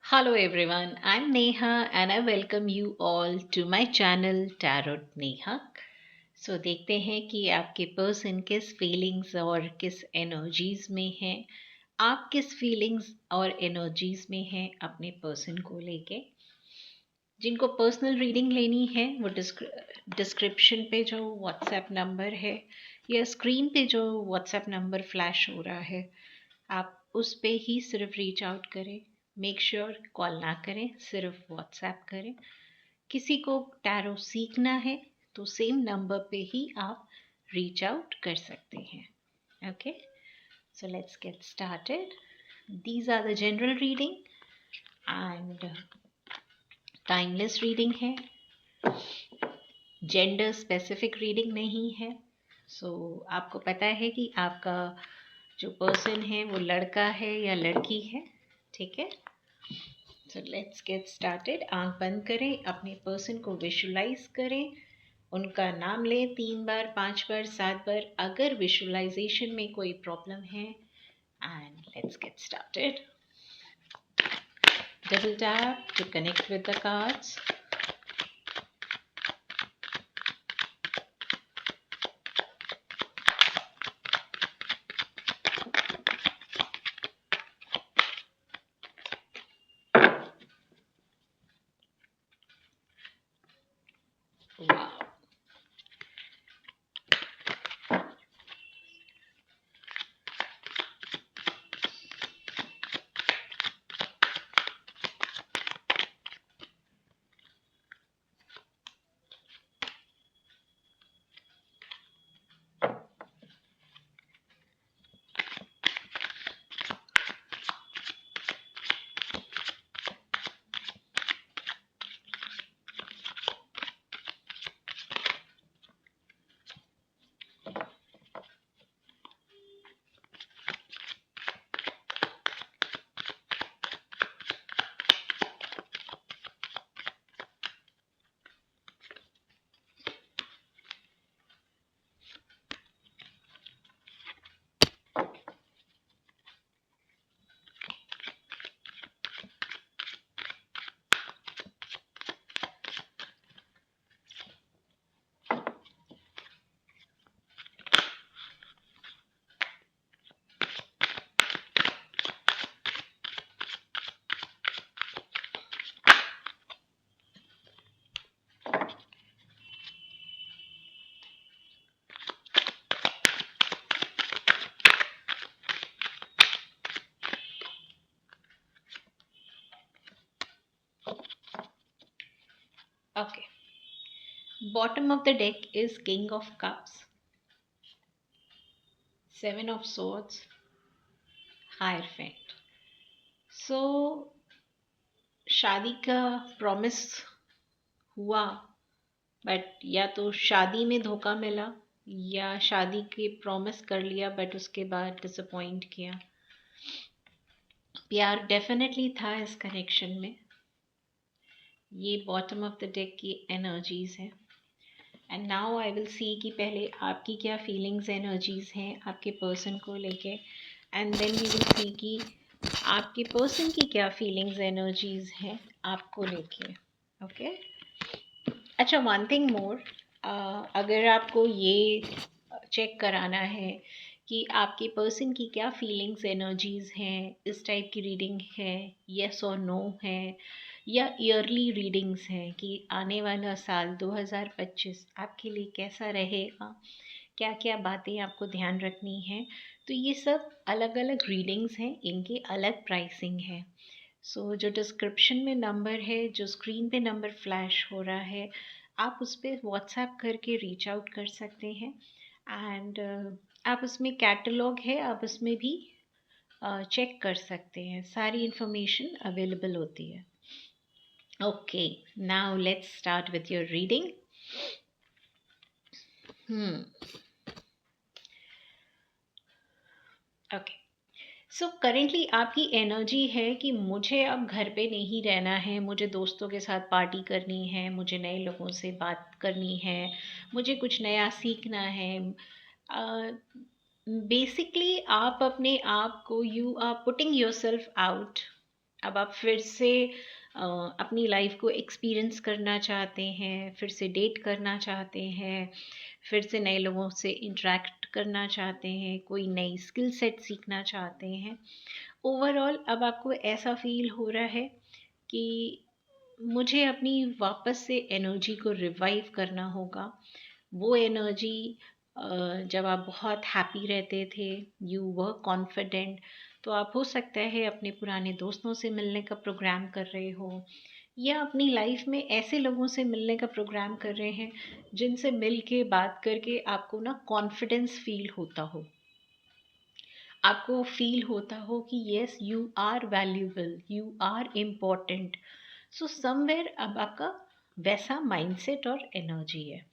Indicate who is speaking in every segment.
Speaker 1: Hello everyone, I'm Neha and I welcome you all to my channel Tarot Neha. So देखते हैं कि आपके person किस feelings और किस एनर्जीज में है, आप किस फीलिंग्स और एनर्जीज में हैं अपने पर्सन को लेके। जिनको पर्सनल रीडिंग लेनी है वो डिस्क्रिप्शन पे जो व्हाट्सएप नंबर है या स्क्रीन पे जो व्हाट्सएप नंबर फ्लैश हो रहा है, आप उस पे ही सिर्फ रीच आउट करें। मेक श्योर कॉल ना करें, सिर्फ व्हाट्सएप करें। किसी को टैरो सीखना है तो सेम नंबर पे ही आप रीच आउट कर सकते हैं। Okay, so let's get started. These are the general reading and timeless reading है, जेंडर स्पेसिफिक रीडिंग नहीं है। आपको पता है कि आपका जो पर्सन है वो लड़का है या लड़की है, ठीक है। सो लेट्स गेट स्टार्टेड। आंख बंद करें, अपने पर्सन को विजुलाइज करें, उनका नाम लें 3 बार, 5 बार, 7 बार अगर विजुलाइजेशन में कोई प्रॉब्लम है। And let's get started. Double tap to connect with the cards. Wow, okay. Bottom of the deck is King of Cups, Seven of Swords, Hierophant. So शादी का प्रॉमिस हुआ, बट या तो शादी में धोखा मिला या शादी के प्रॉमिस कर लिया बट उसके बाद डिसअपॉइंट किया। प्यार डेफिनेटली था इस कनेक्शन में। ये बॉटम ऑफ द डेक की एनर्जीज है। And now I will see कि पहले आपकी क्या फीलिंग्स एनर्जीज हैं आपके पर्सन को लेके, and then we will see कि आपके पर्सन की क्या फीलिंग्स एनर्जीज हैं आपको लेके। ओके, अच्छा, वन थिंग मोर, अगर आपको ये चेक कराना है कि आपके पर्सन की क्या फीलिंग्स एनर्जीज हैं, इस टाइप की रीडिंग है, येस और नो है, या ईयरली रीडिंग्स हैं कि आने वाला साल 2025 आपके लिए कैसा रहेगा, क्या क्या बातें आपको ध्यान रखनी है, तो ये सब अलग अलग रीडिंग्स हैं, इनकी अलग प्राइसिंग है। जो डिस्क्रिप्शन में नंबर है, जो स्क्रीन पे नंबर फ्लैश हो रहा है, आप उस पर व्हाट्सएप करके रीच आउट कर सकते हैं। एंड आप उसमें कैटलॉग है, आप उसमें भी चेक कर सकते हैं, सारी इन्फॉर्मेशन अवेलेबल होती है। Okay, now let's start with your reading. Okay, so currently आपकी एनर्जी है कि मुझे अब घर पे नहीं रहना है, मुझे दोस्तों के साथ पार्टी करनी है, मुझे नए लोगों से बात करनी है, मुझे कुछ नया सीखना है। बेसिकली आप अपने आप को, you are putting yourself out अब आप फिर से अपनी लाइफ को एक्सपीरियंस करना चाहते हैं, फिर से डेट करना चाहते हैं, फिर से नए लोगों से इंटरेक्ट करना चाहते हैं, कोई नई स्किल सेट सीखना चाहते हैं। ओवरऑल अब आपको ऐसा फील हो रहा है कि मुझे अपनी वापस से एनर्जी को रिवाइव करना होगा। वो एनर्जी जब आप बहुत हैप्पी रहते थे, यू वर कॉन्फिडेंट, तो आप हो सकता है अपने पुराने दोस्तों से मिलने का प्रोग्राम कर रहे हो, या अपनी लाइफ में ऐसे लोगों से मिलने का प्रोग्राम कर रहे हैं जिनसे मिल के बात करके आपको ना कॉन्फिडेंस फील होता हो, आपको फील होता हो कि yes you are valuable, you are important. So somewhere अब आपका वैसा माइंडसेट और एनर्जी है।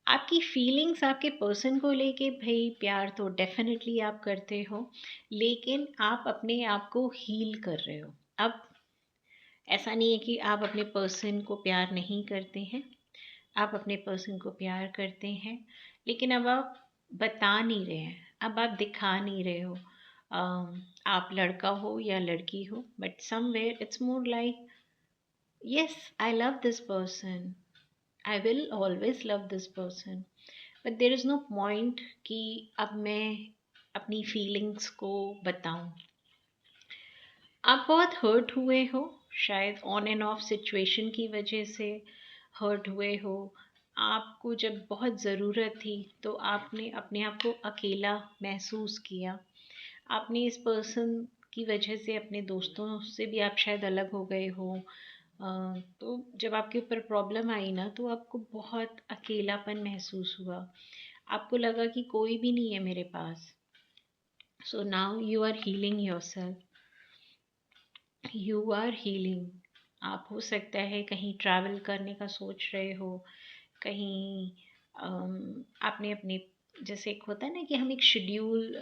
Speaker 1: आपकी फीलिंग्स आपके पर्सन को लेके, भाई प्यार तो डेफिनेटली आप करते हो, लेकिन आप अपने आप को हील कर रहे हो। अब ऐसा नहीं है कि आप अपने पर्सन को प्यार नहीं करते हैं, आप अपने पर्सन को प्यार करते हैं, लेकिन अब आप बता नहीं रहे हैं, अब आप दिखा नहीं रहे हो। आप लड़का हो या लड़की हो, but somewhere it's more like yes I love this person, I will always love this person, but there is no point कि अब मैं अपनी फीलिंग्स को बताऊं। आप बहुत हर्ट हुए हो, शायद ऑन एंड ऑफ सिचुएशन की वजह से हर्ट हुए हो। आपको जब बहुत ज़रूरत थी तो आपने अपने आप को अकेला महसूस किया। आपने इस पर्सन की वजह से अपने दोस्तों से भी आप शायद अलग हो गए हो। तो जब आपके ऊपर प्रॉब्लम आई ना, तो आपको बहुत अकेलापन महसूस हुआ। आपको लगा कि कोई भी नहीं है मेरे पास। So now you are healing yourself, you are healing. आप हो सकता है कहीं ट्रैवल करने का सोच रहे हो, कहीं आपने अपने, जैसे एक होता है ना कि हम एक शेड्यूल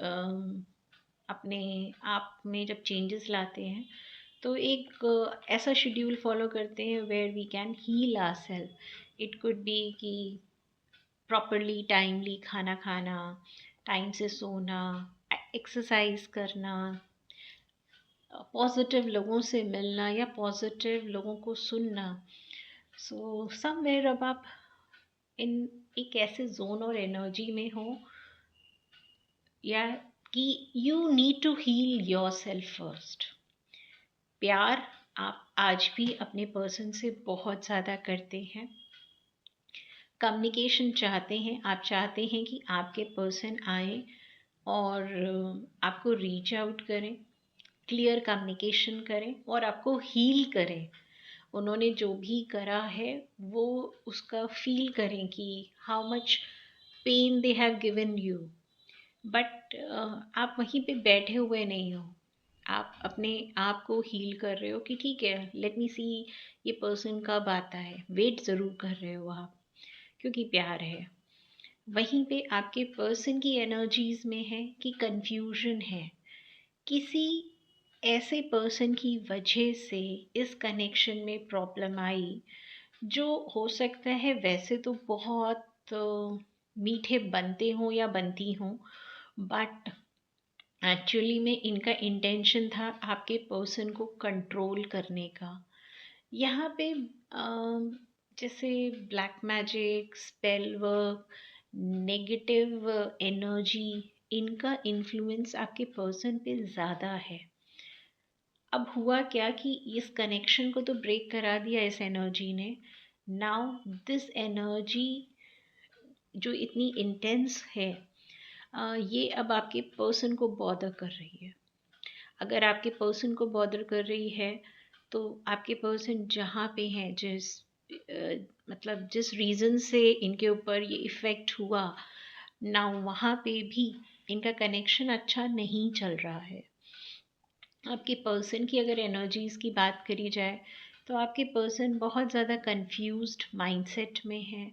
Speaker 1: अपने आप में जब चेंजेस लाते हैं, तो एक ऐसा शेड्यूल फॉलो करते हैं where we can heal ourselves. It could be कि प्रॉपरली टाइमली खाना खाना, टाइम से सोना, एक्सरसाइज करना, पॉजिटिव लोगों से मिलना या पॉजिटिव लोगों को सुनना। सो समवेयर अब आप इन एक ऐसे जोन और एनर्जी में हो, या कि you need to heal yourself first. प्यार आप आज भी अपने पर्सन से बहुत ज़्यादा करते हैं, कम्युनिकेशन चाहते हैं, आप चाहते हैं कि आपके पर्सन आए और आपको रीच आउट करें, क्लियर कम्युनिकेशन करें और आपको हील करें। उन्होंने जो भी करा है वो उसका फील करें कि how much pain they have given you. But आप वहीं पे बैठे हुए नहीं हो, आप अपने आप को हील कर रहे हो कि ठीक है, लेट मी सी ये पर्सन कब आता है, वेट ज़रूर कर रहे हो आप, क्योंकि प्यार है। वहीं पे आपके पर्सन की एनर्जीज में है कि कंफ्यूजन है, किसी ऐसे पर्सन की वजह से इस कनेक्शन में प्रॉब्लम आई, जो हो सकता है वैसे तो बहुत मीठे बनते हों या बनती हों, बट एक्चुअली में इनका इंटेंशन था आपके पर्सन को कंट्रोल करने का। यहाँ पे जैसे black magic, spell work, negative energy, इनका इन्फ्लुएंस आपके पर्सन पे ज़्यादा है। अब हुआ क्या कि इस कनेक्शन को तो ब्रेक करा दिया इस एनर्जी ने। नाउ दिस एनर्जी जो इतनी इंटेंस है, ये अब आपके पर्सन को बॉदर कर रही है। अगर आपके पर्सन को बॉदर कर रही है, तो आपके पर्सन जहाँ पे हैं, मतलब जिस रीज़न से इनके ऊपर ये इफ़ेक्ट हुआ ना, वहाँ पे भी इनका कनेक्शन अच्छा नहीं चल रहा है। आपके पर्सन की अगर एनर्जीज़ की बात करी जाए, तो आपके पर्सन बहुत ज़्यादा कंफ्यूज्ड माइंडसेट में है।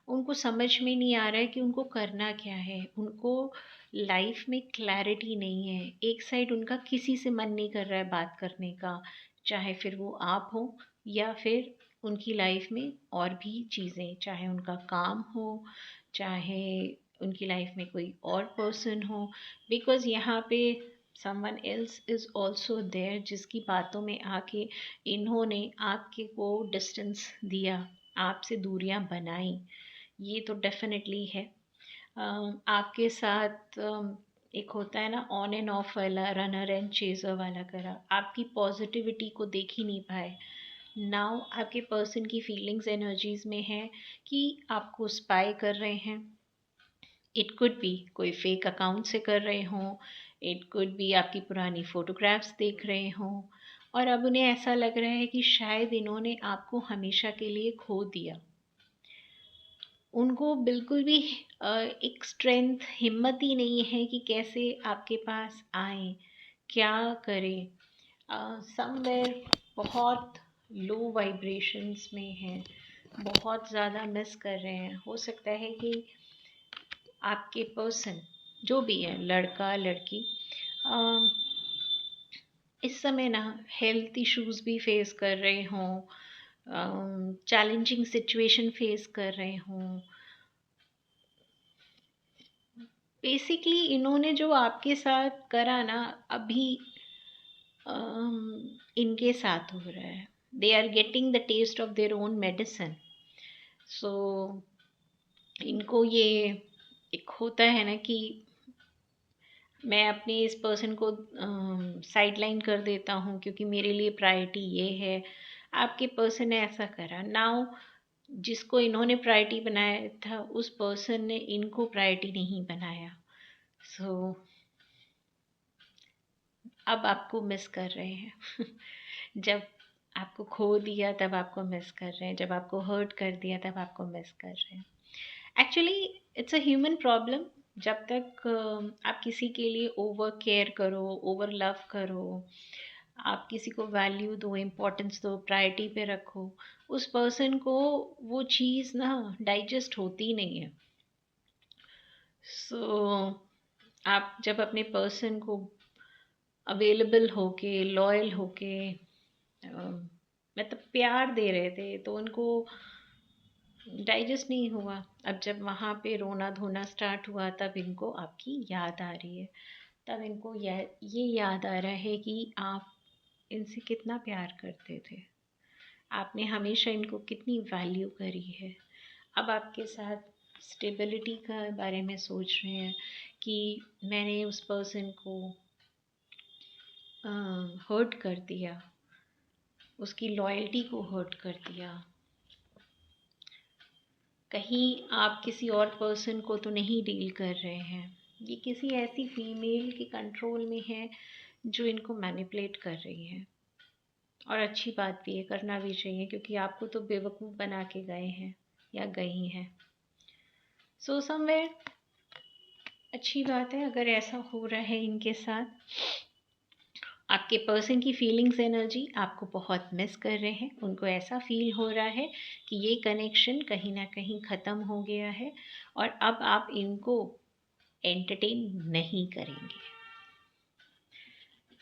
Speaker 1: उनको समझ में नहीं आ रहा है कि उनको करना क्या है, उनको लाइफ में क्लैरिटी नहीं है। एक साइड उनका किसी से मन नहीं कर रहा है बात करने का, चाहे फिर वो आप हो या फिर उनकी लाइफ में और भी चीज़ें, चाहे उनका काम हो, चाहे उनकी लाइफ में कोई और पर्सन हो। बिकॉज़ यहाँ पे someone else is also there, जिसकी बातों में आके इन्होंने आपके को डिस्टेंस दिया, आपसे दूरियां बनाई। ये तो डेफिनेटली है। आपके साथ एक होता है ना ऑन एंड ऑफ वाला, रनर एंड चेजर वाला करा, आपकी पॉजिटिविटी को देख ही नहीं पाए। नाउ आपके पर्सन की फीलिंग्स एनर्जीज में है कि आपको स्पाई कर रहे हैं। इट कुड बी कोई फेक अकाउंट से कर रहे हों, इट कुड बी आपकी पुरानी फ़ोटोग्राफ्स देख रहे हों, और अब उन्हें ऐसा लग रहा है कि शायद इन्होंने आपको हमेशा के लिए खो दिया। उनको बिल्कुल भी एक स्ट्रेंथ, हिम्मत ही नहीं है कि कैसे आपके पास आएँ, क्या करें। समवेयर बहुत लो वाइब्रेशंस में हैं, बहुत ज़्यादा मिस कर रहे हैं। हो सकता है कि आपके पर्सन जो भी है, लड़का लड़की, इस समय ना हेल्थ इश्यूज भी फेस कर रहे हों, चैलेंजिंग सिचुएशन फेस कर रहे हों। बेसिकली इन्होंने जो आपके साथ करा ना, अभी इनके साथ हो रहा है। They are getting the taste of their own medicine. So इनको ये एक होता है ना कि मैं अपने इस पर्सन को साइडलाइन कर देता हूँ क्योंकि मेरे लिए प्रायोरिटी ये है। आपके पर्सन ने ऐसा करा। नाउ जिसको इन्होंने प्रायोरिटी बनाया था, उस पर्सन ने इनको प्रायोरिटी नहीं बनाया। सो अब आपको मिस कर रहे हैं। जब आपको खो दिया तब आपको मिस कर रहे हैं, जब आपको हर्ट कर दिया तब आपको मिस कर रहे हैं। Actually it's a human problem. जब तक आप किसी के लिए ओवर केयर करो, ओवर लव करो, आप किसी को वैल्यू दो, इम्पोर्टेंस दो, प्रायोरिटी पे रखो, उस पर्सन को वो चीज़ ना डाइजेस्ट होती नहीं है। सो आप जब अपने पर्सन को अवेलेबल होके, लॉयल होके, मतलब प्यार दे रहे थे, तो उनको डाइजेस्ट नहीं हुआ। अब जब वहाँ पे रोना धोना स्टार्ट हुआ, तब इनको आपकी याद आ रही है। तब इनको ये याद आ रहा है कि आप इनसे कितना प्यार करते थे, आपने हमेशा इनको कितनी वैल्यू करी है। अब आपके साथ स्टेबिलिटी का बारे में सोच रहे हैं कि मैंने उस पर्सन को हर्ट कर दिया, उसकी लॉयल्टी को हर्ट कर दिया। कहीं आप किसी और पर्सन को तो नहीं डील कर रहे हैं। ये किसी ऐसी फीमेल के कंट्रोल में है जो इनको मैनिपुलेट कर रही है। और अच्छी बात भी है, करना भी चाहिए, क्योंकि आपको तो बेवकूफ़ बना के गए हैं या गई हैं। सो समवेयर अच्छी बात है अगर ऐसा हो रहा है इनके साथ। आपके पर्सन की फीलिंग्स एनर्जी आपको बहुत मिस कर रहे हैं। उनको ऐसा फील हो रहा है कि ये कनेक्शन कहीं ना कहीं ख़त्म हो गया है और अब आप इनको एंटरटेन नहीं करेंगे।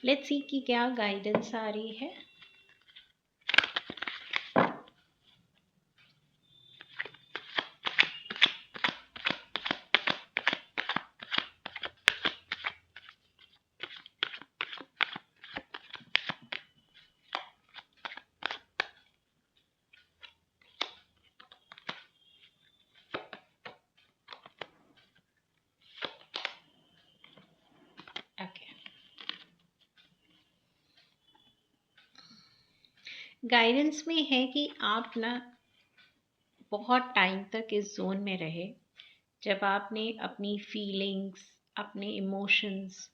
Speaker 1: लेट्स सी कि क्या गाइडेंस आ रही है। गाइडेंस में है कि आप ना बहुत टाइम तक इस जोन में रहे जब आपने अपनी फीलिंग्स, अपने इमोशंस,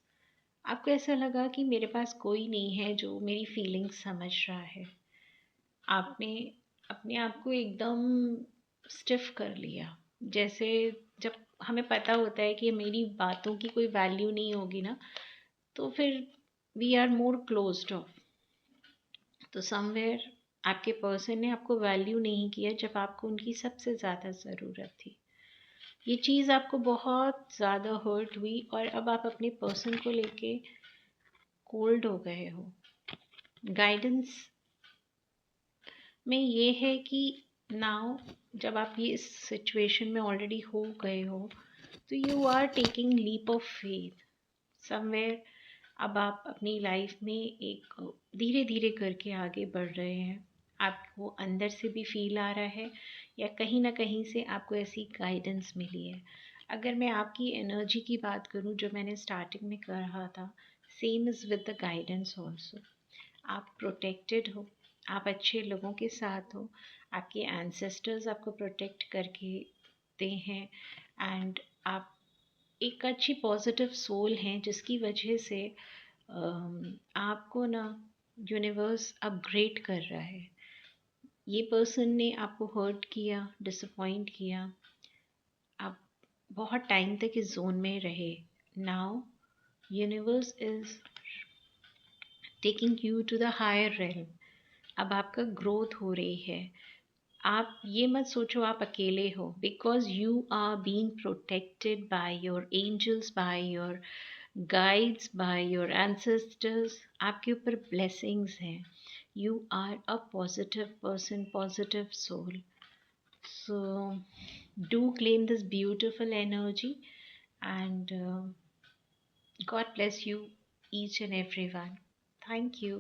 Speaker 1: आपको ऐसा लगा कि मेरे पास कोई नहीं है जो मेरी फीलिंग्स समझ रहा है। आपने अपने आप को एकदम स्टिफ कर लिया। जैसे जब हमें पता होता है कि मेरी बातों की कोई वैल्यू नहीं होगी ना, तो फिर we are more closed off. तो समवेयर आपके पर्सन ने आपको वैल्यू नहीं किया जब आपको उनकी सबसे ज़्यादा ज़रूरत थी। ये चीज़ आपको बहुत ज़्यादा हर्ट हुई और अब आप अपने पर्सन को लेके कोल्ड हो गए हो। गाइडेंस में ये है कि नाउ जब आप ये इस सिचुएशन में ऑलरेडी हो गए हो, तो you are taking leap of faith. Somewhere अब आप अपनी लाइफ में एक धीरे धीरे करके आगे बढ़ रहे हैं। आपको अंदर से भी फील आ रहा है या कहीं ना कहीं से आपको ऐसी गाइडेंस मिली है। अगर मैं आपकी एनर्जी की बात करूं, जो मैंने स्टार्टिंग में कहा था, same is with the guidance also. आप प्रोटेक्टेड हो, आप अच्छे लोगों के साथ हो, आपके एंसेस्टर्स आपको प्रोटेक्ट करके दे हैं, एंड आप एक अच्छी पॉजिटिव सोल हैं, जिसकी वजह से आपको ना यूनिवर्स अपग्रेड कर रहा है। ये पर्सन ने आपको हर्ट किया, डिसअपॉइंट किया, आप बहुत टाइम तक इस जोन में रहे। Now universe is taking you to the higher realm. अब आपका ग्रोथ हो रही है। आप ये मत सोचो आप अकेले हो, because you are being protected by your angels, by your guides, by your ancestors. आपके ऊपर ब्लेसिंग्स हैं। You are a positive person, positive soul. So do claim this beautiful energy, and God bless you, each and everyone. Thank you.